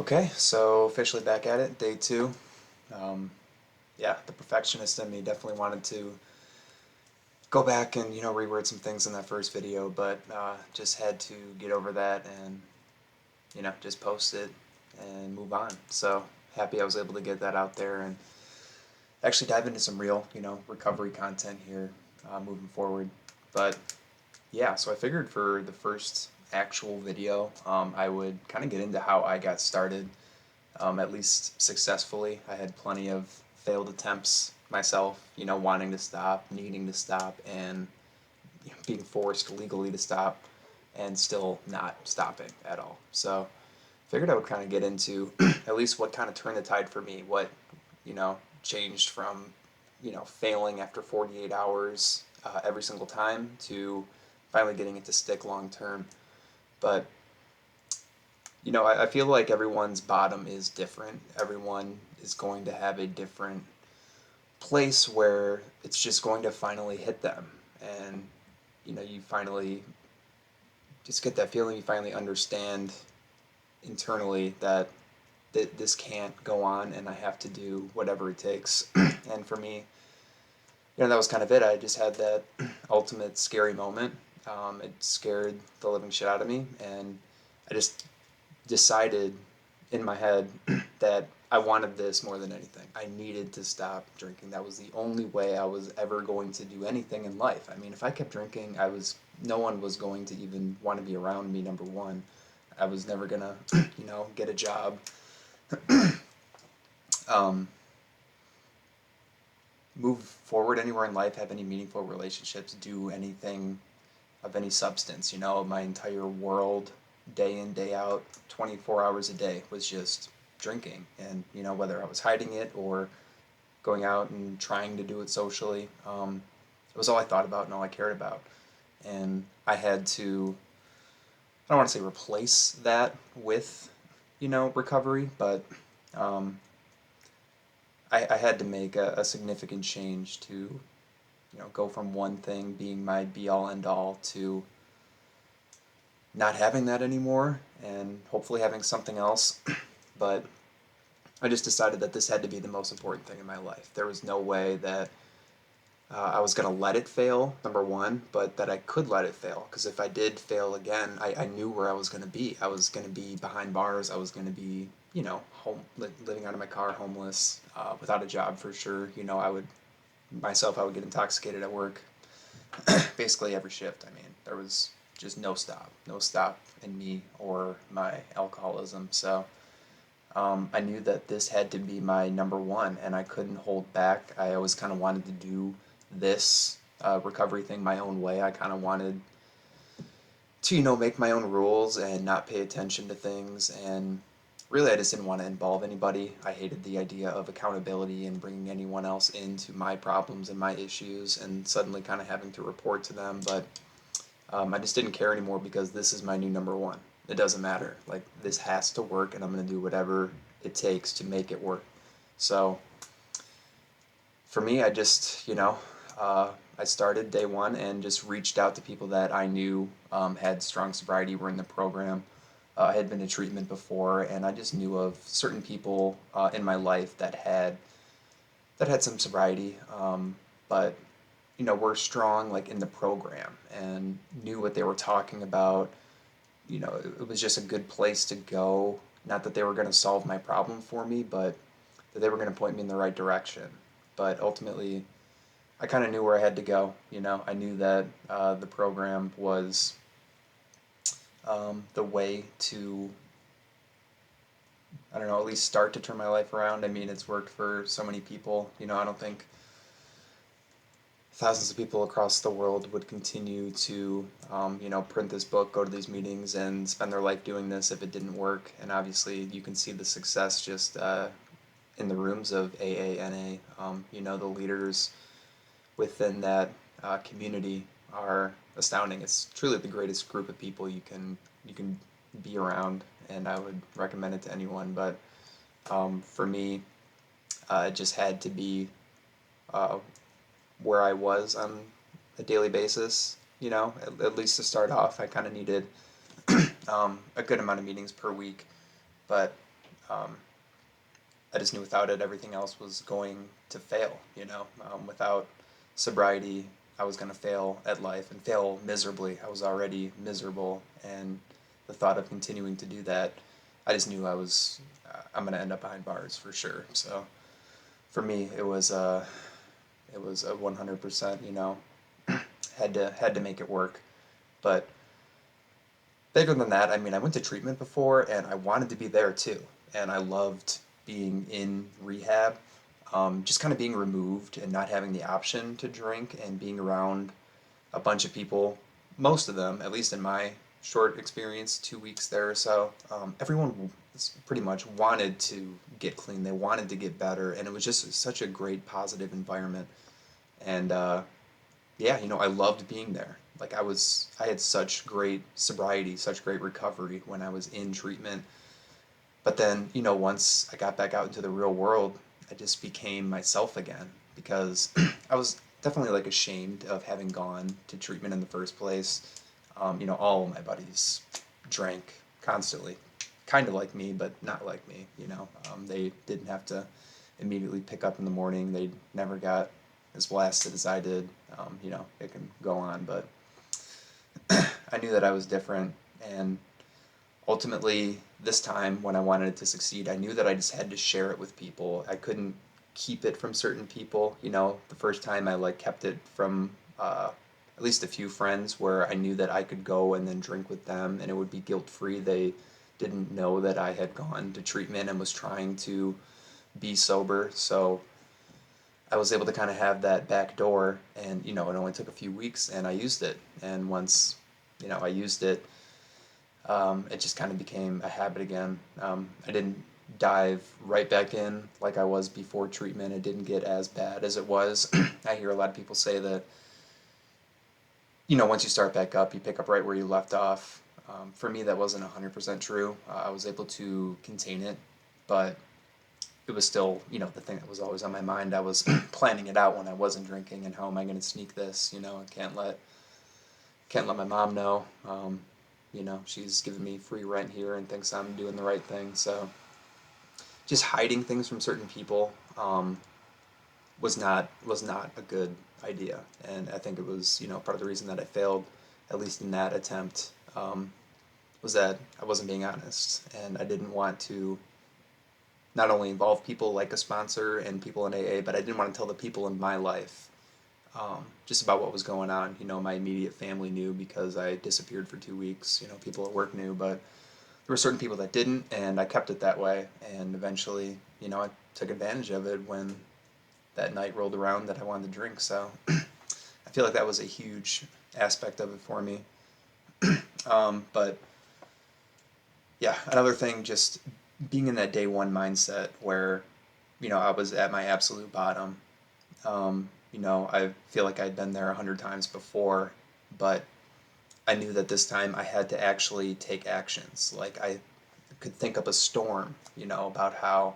Okay, so officially back at it, day two. Um, yeah, the perfectionist in me definitely wanted to go back and reword some things in that first video, but just had to get over that and just post it and move on. So happy I was able to get that out there and actually dive into some real recovery content here moving forward. But yeah, so I figured for the first actual video, I would kind of get into how I got started, at least successfully. I had plenty of failed attempts myself, wanting to stop, needing to stop, and being forced legally to stop, and still not stopping at all. So figured I would kind of get into at least what kind of turned the tide for me, what changed from failing after 48 hours every single time to finally getting it to stick long term. But I feel like everyone's bottom is different. Everyone is going to have a different place where it's just going to finally hit them. And, you finally just get that feeling, you finally understand internally that this can't go on and I have to do whatever it takes. And for me, that was kind of it. I just had that ultimate scary moment. It scared the living shit out of me, and I just decided in my head that I wanted this more than anything. I needed to stop drinking. That was the only way I was ever going to do anything in life. I mean, if I kept drinking, no one was going to even want to be around me, number one. I was never gonna, get a job, um, move forward anywhere in life, have any meaningful relationships, do anything of any substance. My entire world, day in, day out, 24 hours a day, was just drinking. And, whether I was hiding it or going out and trying to do it socially, it was all I thought about and all I cared about. And I had to, I don't want to say replace that with, recovery, but um, I had to make a significant change to, go from one thing being my be all end all to not having that anymore and hopefully having something else. But I just decided that this had to be the most important thing in my life. There was no way that I was going to let it fail, number one, but that I could let it fail. Because if I did fail again, I knew where I was going to be. I was going to be behind bars. I was going to be, living out of my car, homeless, without a job for sure. I would get intoxicated at work basically every shift. I mean, there was just no stop in me or my alcoholism. So I knew that this had to be my number one, and I couldn't hold back. I always kind of wanted to do this recovery thing my own way. I kind of wanted to, make my own rules and not pay attention to things. And really, I just didn't want to involve anybody. I hated the idea of accountability and bringing anyone else into my problems and my issues and suddenly kind of having to report to them. But I just didn't care anymore because this is my new number one. It doesn't matter. Like, this has to work, and I'm going to do whatever it takes to make it work. So, for me, I just, I started day one and just reached out to people that I knew had strong sobriety, were in the program. I had been to treatment before, and I just knew of certain people in my life that had some sobriety, but were strong like in the program and knew what they were talking about. It was just a good place to go. Not that they were going to solve my problem for me, but that they were going to point me in the right direction. But ultimately, I kind of knew where I had to go. I knew that the program was the way to, I don't know, at least start to turn my life around. I mean, it's worked for so many people. I don't think thousands of people across the world would continue to, print this book, go to these meetings, and spend their life doing this if it didn't work. And obviously, you can see the success just in the rooms of AANA. The leaders within that community are astounding. It's truly the greatest group of people you can be around, and I would recommend it to anyone. But for me, it just had to be uh, where I was on a daily basis. At least to start off, I kind of needed a good amount of meetings per week. But Um, I just knew without it, everything else was going to fail. Without sobriety, I was going to fail at life and fail miserably. I was already miserable, and the thought of continuing to do that, I just knew I'm going to end up behind bars for sure. So for me, it was a 100%. Had to make it work. But bigger than that, I mean, I went to treatment before, and I wanted to be there too, and I loved being in rehab. Just kind of being removed and not having the option to drink and being around a bunch of people, most of them, at least in my short experience, 2 weeks there or so, everyone pretty much wanted to get clean. They wanted to get better, and it was just such a great positive environment. And yeah, I loved being there. Like I had such great sobriety, such great recovery when I was in treatment. But then, once I got back out into the real world, I just became myself again because I was definitely like ashamed of having gone to treatment in the first place. All of my buddies drank constantly, kind of like me, but not like me. They didn't have to immediately pick up in the morning. They never got as blasted as I did. It can go on, but I knew that I was different, and ultimately, this time when I wanted it to succeed, I knew that I just had to share it with people. I couldn't keep it from certain people. The first time I like kept it from at least a few friends where I knew that I could go and then drink with them and it would be guilt free. They didn't know that I had gone to treatment and was trying to be sober. So I was able to kind of have that back door, and it only took a few weeks and I used it. And once I used it, it just kind of became a habit again. I didn't dive right back in like I was before treatment. It didn't get as bad as it was. I hear a lot of people say that, once you start back up, you pick up right where you left off. For me, that wasn't 100% true. I was able to contain it, but it was still, the thing that was always on my mind. I was planning it out when I wasn't drinking, and how am I going to sneak this? I can't let my mom know. She's giving me free rent here and thinks I'm doing the right thing. So just hiding things from certain people was not a good idea, and I think it was part of the reason that I failed, at least in that attempt, was that I wasn't being honest, and I didn't want to not only involve people like a sponsor and people in AA, but I didn't want to tell the people in my life just about what was going on. My immediate family knew because I disappeared for 2 weeks. People at work knew, but there were certain people that didn't, and I kept it that way. And eventually, I took advantage of it when that night rolled around that I wanted to drink. So I feel like that was a huge aspect of it for me. But yeah, another thing, just being in that day one mindset where, I was at my absolute bottom. I feel like I'd been there 100 times before, but I knew that this time I had to actually take actions. Like I could think up a storm, about how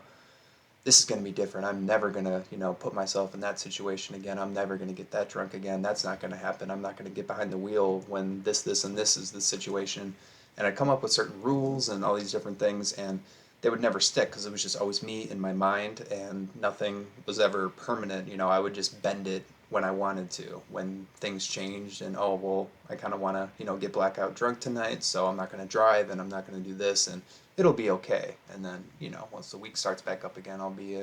this is going to be different. I'm never going to, put myself in that situation again. I'm never going to get that drunk again. That's not going to happen. I'm not going to get behind the wheel when this, and this is the situation. And I'd come up with certain rules and all these different things, and they would never stick because it was just always me in my mind, and nothing was ever permanent. I would just bend it when I wanted to, when things changed, and oh, well, I kind of want to, get blackout drunk tonight, so I'm not going to drive and I'm not going to do this, and it'll be okay. And then, once the week starts back up again, I'll be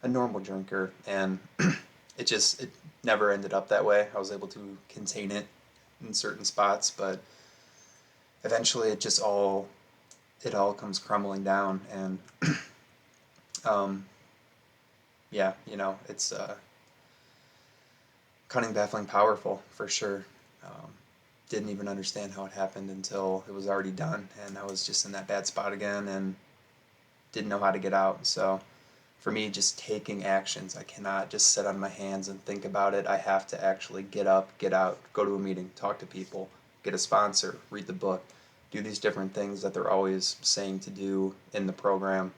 a normal drinker. And it never ended up that way. I was able to contain it in certain spots, but eventually it all comes crumbling down. And yeah, it's cunning, baffling, powerful for sure. Didn't even understand how it happened until it was already done, and I was just in that bad spot again and didn't know how to get out. So for me, just taking actions. I cannot just sit on my hands and think about it. I have to actually get up, get out, go to a meeting, talk to people, get a sponsor, read the book, do these different things that they're always saying to do in the program.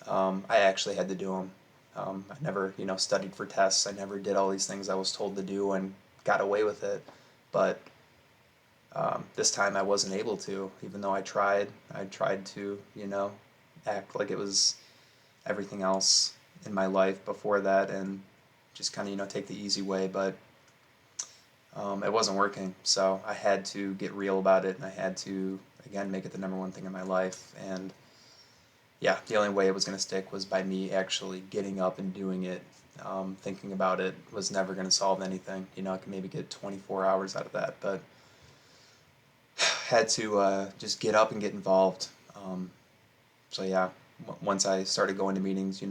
I actually had to do them. I never, studied for tests. I never did all these things I was told to do and got away with it. But this time I wasn't able to, even though I tried. I tried to, act like it was everything else in my life before that and just kind of, take the easy way, but it wasn't working. So I had to get real about it, and I had to, again, make it the number one thing in my life. And yeah, the only way it was going to stick was by me actually getting up and doing it. Thinking about it was never going to solve anything. I could maybe get 24 hours out of that, but had to just get up and get involved. So yeah, once I started going to meetings,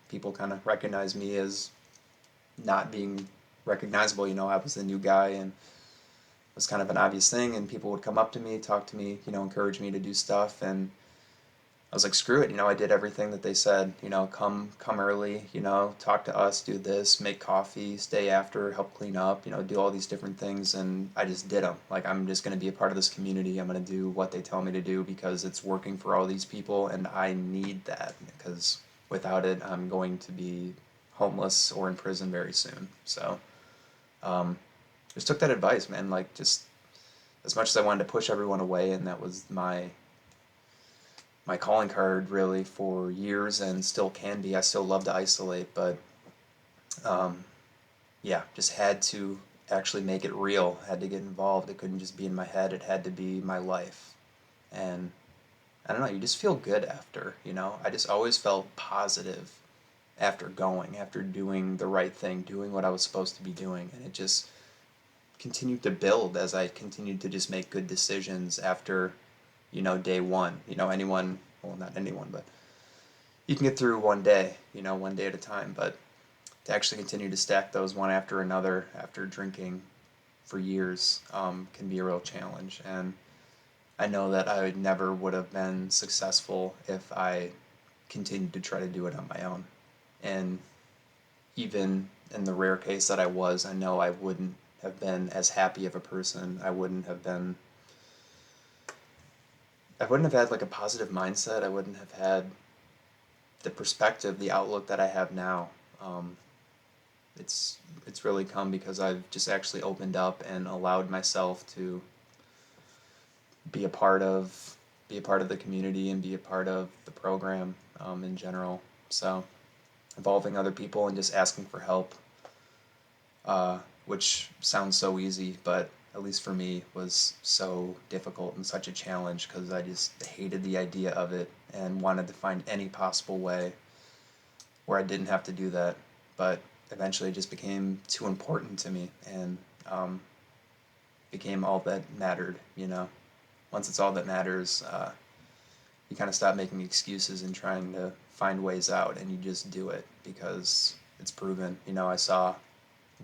people kind of recognized me as not being recognizable. I was the new guy, and it was kind of an obvious thing. And people would come up to me, talk to me, encourage me to do stuff, and I was like, screw it. I did everything that they said. Come early. Talk to us, do this, make coffee, stay after, help clean up. Do all these different things, and I just did them. Like, I'm just going to be a part of this community. I'm going to do what they tell me to do because it's working for all these people, and I need that because without it, I'm going to be homeless or in prison very soon. So, just took that advice, man. Like, just as much as I wanted to push everyone away, and that was my calling card really for years and still can be. I still love to isolate, but um, yeah, just had to actually make it real. Had to get involved. It couldn't just be in my head. It had to be my life. And I don't know, you just feel good after. I just always felt positive after going, after doing the right thing, doing what I was supposed to be doing. And it just continued to build as I continued to just make good decisions after, day one. Anyone, well, not anyone, but you can get through one day at a time. But to actually continue to stack those one after another after drinking for years can be a real challenge. And I know that I never would have been successful if I continued to try to do it on my own. And even in the rare case that I was, I know I wouldn't have been as happy of a person. I wouldn't have had like a positive mindset. I wouldn't have had the perspective, the outlook that I have now. Um, it's it's really come because I've just actually opened up and allowed myself to be a part of be a part of the community and be a part of the program in general. So involving other people and just asking for help, which sounds so easy, but at least for me was so difficult and such a challenge because I just hated the idea of it and wanted to find any possible way where I didn't have to do that. But eventually it just became too important to me and became all that mattered. Once it's all that matters, you kind of stop making excuses and trying to find ways out, and you just do it because it's proven. I saw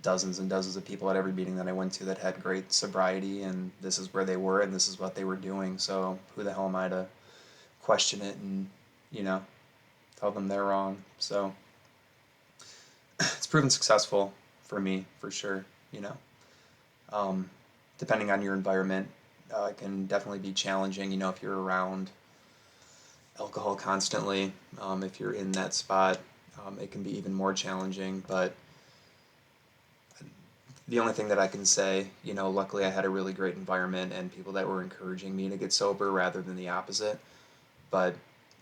dozens and dozens of people at every meeting that I went to that had great sobriety, and this is where they were, and this is what they were doing. So who the hell am I to question it and you know tell them they're wrong? So it's proven successful for me for sure. Um, Depending on your environment, it can definitely be challenging. If you're around alcohol constantly, if you're in that spot, it can be even more challenging. But the only thing that I can say, luckily I had a really great environment and people that were encouraging me to get sober rather than the opposite. But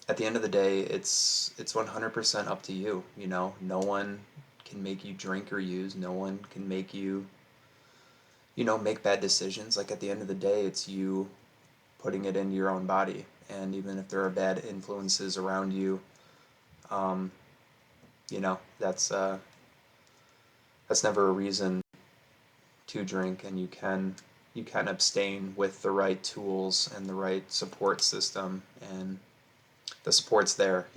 at the end of the day, it's 100% up to you. No one can make you drink or use. No one can make you, make bad decisions. Like at the end of the day, it's you putting it into your own body. And even if there are bad influences around you, um, that's never a reason to drink, and you can abstain with the right tools and the right support system, and the support's there.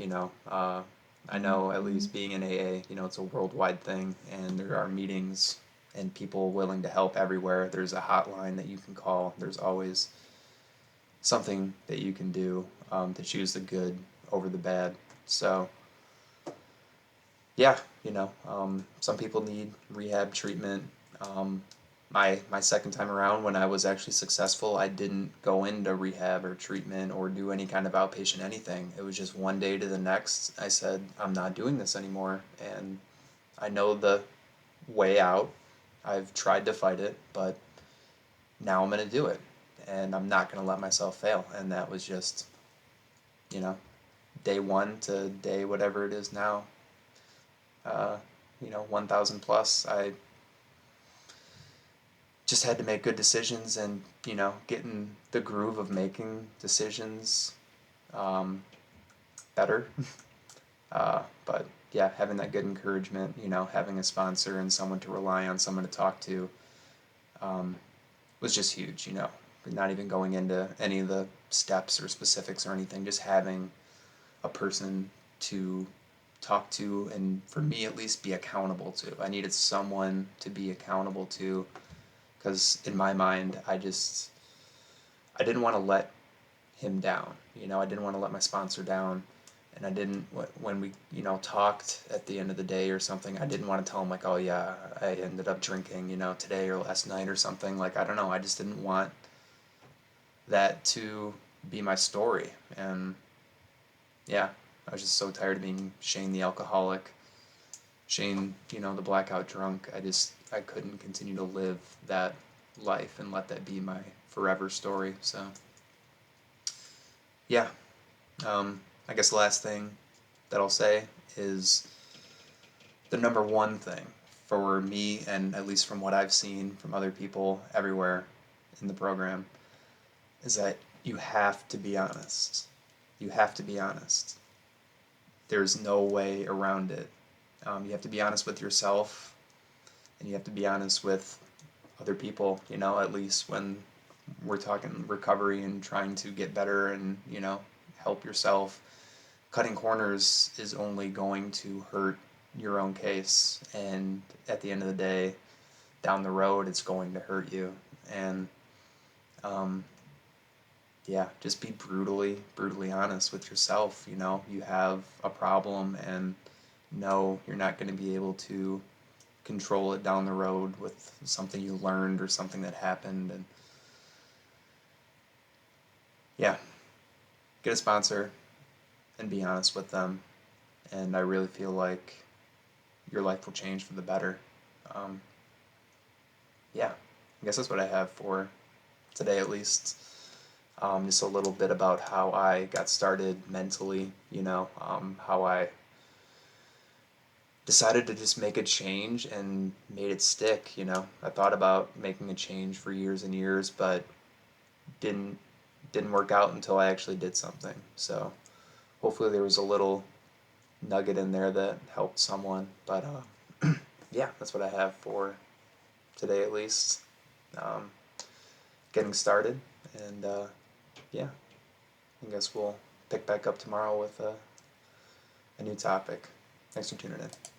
I know at least being in AA, it's a worldwide thing, and there are meetings and people willing to help everywhere. There's a hotline that you can call. There's always something that you can do to choose the good over the bad. So yeah, some people need rehab treatment. Um, my second time around, when I was actually successful, I didn't go into rehab or treatment or do any kind of outpatient anything. It was just one day to the next. I said, I'm not doing this anymore, and I know the way out. I've tried to fight it, but now I'm gonna do it, and I'm not gonna let myself fail. And that was just, you know, day one to day whatever it is now, 1,000 plus, I just had to make good decisions and, get in the groove of making decisions um, better. But yeah, having that good encouragement, having a sponsor and someone to rely on, someone to talk to, um, was just huge. Not even going into any of the steps or specifics or anything, just having a person to talk to and, for me at least, be accountable to. I needed someone to be accountable to, because in my mind, I didn't want to let him down. I didn't want to let my sponsor down, and I didn't, when we talked at the end of the day or something, I didn't want to tell him like, oh yeah, I ended up drinking today or last night or something. Like, I don't know, I just didn't want that to be my story. And yeah, I was just so tired of being Shane the alcoholic, Shane, the blackout drunk. I couldn't continue to live that life and let that be my forever story. So yeah, I guess the last thing that I'll say is the number one thing for me, and at least from what I've seen from other people everywhere in the program, is that you have to be honest. You have to be honest. There's no way around it. You have to be honest with yourself, and you have to be honest with other people, at least when we're talking recovery and trying to get better and, help yourself. Cutting corners is only going to hurt your own case, and at the end of the day, down the road, it's going to hurt you. And um, yeah, just be brutally honest with yourself. You have a problem, and no, you're not going to be able to control it down the road with something you learned or something that happened. And yeah, get a sponsor and be honest with them, and I really feel like your life will change for the better. Um, yeah, I guess that's what I have for today, at least. Just a little bit about how I got started mentally, how I decided to just make a change and made it stick. I thought about making a change for years and years, but didn't didn't work out until I actually did something. So hopefully there was a little nugget in there that helped someone. But yeah, that's what I have for today, at least. Um, Getting started, and yeah, I guess we'll pick back up tomorrow with a new topic. Thanks for tuning in.